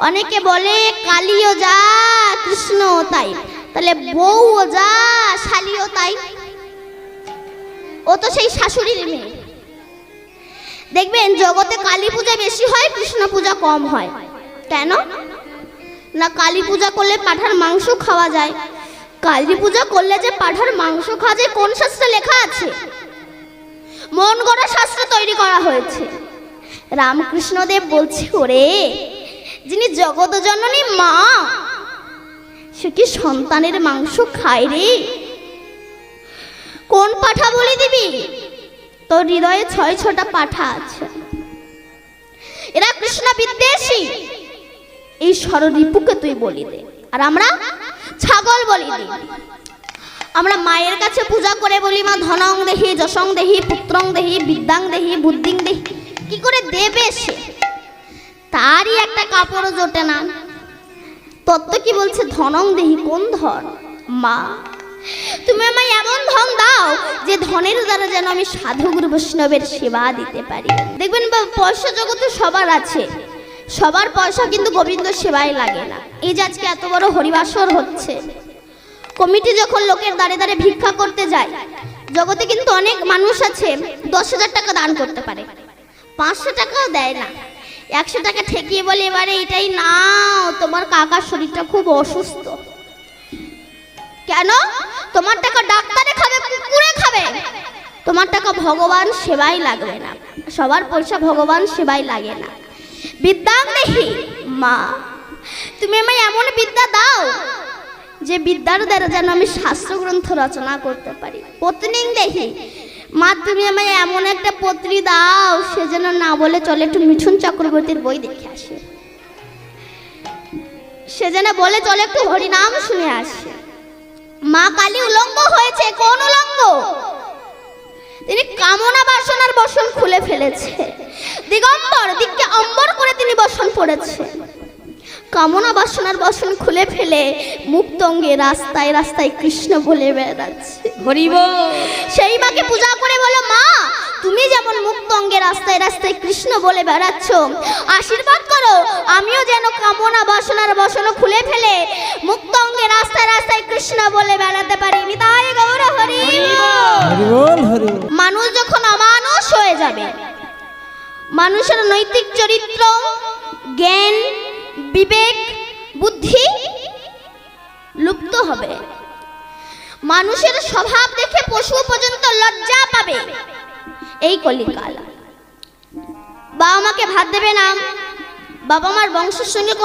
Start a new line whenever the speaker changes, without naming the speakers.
অনেকে বলে কালীও যা কৃষ্ণও তাই, তাহলে বউও যা শালীও তাই। ও তো সেই শাশুড়ির মেয়ে। দেখবেন জগতে কালী পূজা বেশি হয়, কৃষ্ণ পূজা কম হয়। কেন না? কালী পূজা করলে পাঁঠার মাংস খাওয়া যায়। কালী পূজা করলে যে পাঁঠার মাংস খাওয়া যায় কোন শাস্ত্রে লেখা আছে? মন গড়া শাস্ত্র তৈরি করা হয়েছে। রামকৃষ্ণদেব বলছে, ওরে যিনি জগৎ জননী মা, সে কি সন্তানের মাংস খায় রে? কোন পাঠা বলে দিবি? তোর হৃদয়ে ৬টা পাঠা আছে। এরা কৃষ্ণ বিদ্বেষী। এই ষড়রিপুকে তুই বলি দে, আর আমরা ছাগল বলি দিই। আমরা মায়ের কাছে পূজা করে বলি, মা ধনং দেহি, যশং দেহি, পুত্রং দেহি, বিদ্যাং দেহি, বুদ্ধিং দেহি। কি করে দেবে সে? তারই একটা কাপড়ও জোটে না। তত্ত্ব কি বলছে? ধনং দেহি। কোন ধন? মা তুমি আমায় এমন ধন দাও যে ধনের দ্বারা যেন আমি সাধুগুরু বৈষ্ণবের সেবা দিতে পারি। দেখবেন পয়সা জগতে সবার আছে, সবার পয়সা কিন্তু গোবিন্দ সেবায় লাগে না। এই যে আজকে এত বড় হরিবাসর হচ্ছে, কমিটি যখন লোকের দাঁড়ে দাঁড়ে ভিক্ষা করতে যায়, জগতে কিন্তু অনেক মানুষ আছে 10,000 টাকা দান করতে পারে, 500 টাকাও দেয় না। 100 টাকা ঠেকিয়ে বলে, এবারে এটাই নাও, তোমার কাকার শরীরটা খুব অসুস্থ। কেন? তোমার টাকা ডাক্তারে খাবে, কুকুরে খাবে, তোমার টাকা ভগবান সেবাই লাগবে না। সবার পয়সা ভগবান সেবাই লাগে না। বিদ্যাং দেহি। মা তুমি আমায় এমন বিদ্যা দাও যে বিদ্যার দ্বারা যেন আমি শাস্ত্র গ্রন্থ রচনা করতে পারি। পত্নীং দেহি। মা তুমি আমায় এমন একটা পত্নী দাও সে যেন না বলে চলে একটু মিঠুন চক্রবর্তীর বই দেখে আসে, সে যেন বলে চলে একটু হরিনাম শুনে আসে। মা কালী উলঙ্গ হয়েছে। কোন উলঙ্গ? তিনি কামনা বাসনার বসন খুলে ফেলেছে। দিগম্বর, দিককে অম্বর করে তিনি বসন পড়েছে। কামনা বাসনার বসন খুলে ফেলে মুক্ত অঙ্গে রাস্তায় রাস্তায় কৃষ্ণ বলে বেড়াচ্ছে।
হরিব।
সেই মাকে পূজা করে বলো, মা তুমি যেমন মুক্ত অঙ্গে রাস্তায় রাস্তায় কৃষ্ণ বলে বেড়াচ্ছ, আশীর্বাদ করো আমিও যেন কামনা বাসনার বসন খুলে ফেলে মুক্ত অঙ্গে রাস্তায় রাস্তায় কৃষ্ণ বলে বেড়াতে পারি। নিতাই গৌর হরি বল। মানুষ যখন অমানুষ হয়ে যাবে, মানুষের নৈতিক চরিত্র, জ্ঞান, বিবেক, বুদ্ধি লুপ্ত হবে। মানুষের স্বভাব দেখে পশু পর্যন্ত লজ্জা পাবে। এই কলিকাল। বাবা মাকে ভাত দেবে না, বাবা মার বংশের সঙ্গে